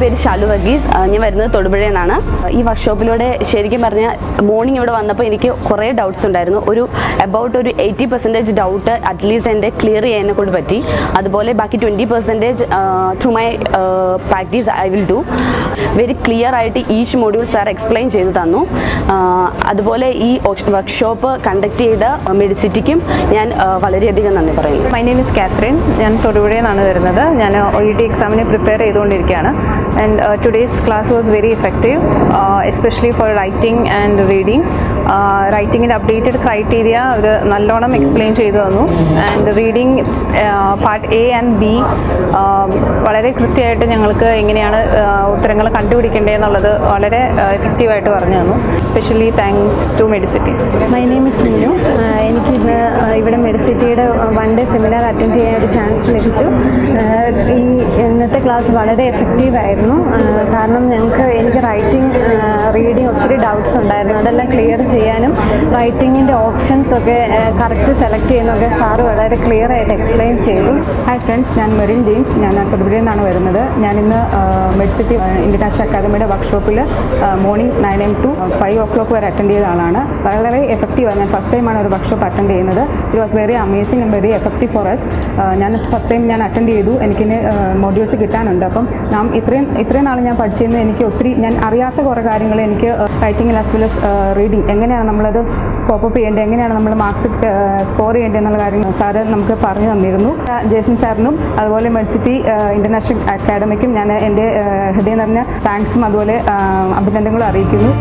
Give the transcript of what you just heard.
പേര് ഷാലു വർഗീസ്. ഞാൻ വരുന്നത് തൊടുപുഴയിൽ നിന്നാണ്. ഈ വർക്ക്ഷോപ്പിലൂടെ ശരിക്കും പറഞ്ഞാൽ മോർണിംഗ് ഇവിടെ വന്നപ്പോൾ എനിക്ക് കുറേ ഡൗട്ട്സ് ഉണ്ടായിരുന്നു. അബൌട്ട് ഒരു 80% ഡൗട്ട് അറ്റ്ലീസ്റ്റ് എൻ്റെ ക്ലിയർ ചെയ്യാനെ കൊണ്ട് പറ്റി. അതുപോലെ ബാക്കി 20% through my practice I will do. Very clear ആയിട്ട് ഈച്ച് മൊഡ്യൂൾ സാർ എക്സ്പ്ലെയിൻ ചെയ്ത് തന്നു. അതുപോലെ ഈ വർക്ക്ഷോപ്പ് കണ്ടക്ട് ചെയ്ത മെഡിസിറ്റിക്കും ഞാൻ വളരെയധികം നന്ദി പറയുന്നു. My name is Kathryn. ഞാൻ തൊടുപുഴയിൽ നിന്നാണ് വരുന്നത്. ഞാൻ OET എക്സാമിന് പ്രിപ്പയർ ചെയ്തുകൊണ്ടിരിക്കുകയാണ്. And today's class was very effective, especially for writing and reading. റൈറ്റിങ്ങിൻ്റെ അപ്ഡേറ്റഡ് ക്രൈറ്റീരിയ അവർ നല്ലോണം എക്സ്പ്ലെയിൻ ചെയ്തു തന്നു. And reading part A and B വളരെ കൃത്യമായിട്ട് ഞങ്ങൾക്ക് എങ്ങനെയാണ് ഉത്തരങ്ങൾ കണ്ടുപിടിക്കേണ്ടതെന്നുള്ളത് വളരെ എഫക്റ്റീവായിട്ട് പറഞ്ഞു തന്നു. Especially thanks to Medicity. My name is Meenu. എനിക്കിന്ന് ഇവിടെ മെഡിസിറ്റിയുടെ 1 ഡേ സെമിനാർ അറ്റൻഡ് ചെയ്യാൻ ഒരു ചാൻസ് ലഭിച്ചു. ഇന്നത്തെ ക്ലാസ് വളരെ എഫക്റ്റീവായിരുന്നു. കാരണം എനിക്ക് റൈറ്റിംഗ് റീഡിങ് ഒത്തിരി ഡൗട്ട്സ് ഉണ്ടായിരുന്നു. അതെല്ലാം ക്ലിയർ ചെയ്യാനും റൈറ്റിങ്ങിൻ്റെ ഓപ്ഷൻസൊക്കെ കറക്റ്റ് സെലക്ട് ചെയ്യുന്നതൊക്കെ സാറ് വളരെ ക്ലിയർ ആയിട്ട് എക്സ്പ്ലെയിൻ ചെയ്തു. ഹായ് ഫ്രണ്ട്സ്, ഞാൻ മെറിൻ ജെയിംസ്. ഞാൻ തൊടുപുഴയിൽ നിന്നാണ് വരുന്നത്. ഞാനിന്ന് മെഡിസിറ്റി ഇൻ്റർനാഷണൽ അക്കാദമിയുടെ വർക്ക്ഷോപ്പിൽ മോർണിംഗ് 9 AM to 5 o'clock വരെ അറ്റൻഡ് ചെയ്ത ആളാണ്. വളരെ എഫക്റ്റീവാണ്. ഞാൻ ഫസ്റ്റ് ടൈമാണ് ഒരു വർക്ക്ഷോപ്പ് അറ്റൻഡ് ചെയ്യുന്നത്. It was very amazing and very effective for us. ഞാൻ ഫസ്റ്റ് ടൈം ഞാൻ അറ്റൻഡ് ചെയ്തു. എനിക്കിന് മോഡ്യൂൾസ് കിട്ടാനുണ്ട്. അപ്പം ഇത്രയും നാൾ ഞാൻ പഠിച്ചിരുന്ന എനിക്ക് ഒത്തിരി ഞാൻ അറിയാത്ത കുറേ കാര്യങ്ങൾ എനിക്ക് റൈറ്റിംഗിൽ ആസ് വെൽ ആസ് റീഡിങ് എങ്ങനെയാണ് നമ്മളത് കോപ്പപ്പ് ചെയ്യേണ്ടത്, എങ്ങനെയാണ് നമ്മൾ മാർക്സ് സ്കോർ ചെയ്യേണ്ടത് എന്നുള്ള കാര്യങ്ങൾ സാറ് നമുക്ക് പറഞ്ഞു തന്നിരുന്നു. ജേസൺ സാറിനും അതുപോലെ മെഡിസിറ്റി ഇൻ്റർനാഷണൽ അക്കാദമിക്കും ഞാൻ എൻ്റെ ഹൃദയം നിറഞ്ഞ താങ്ക്സും അതുപോലെ അഭിനന്ദനങ്ങളും അറിയിക്കുന്നു.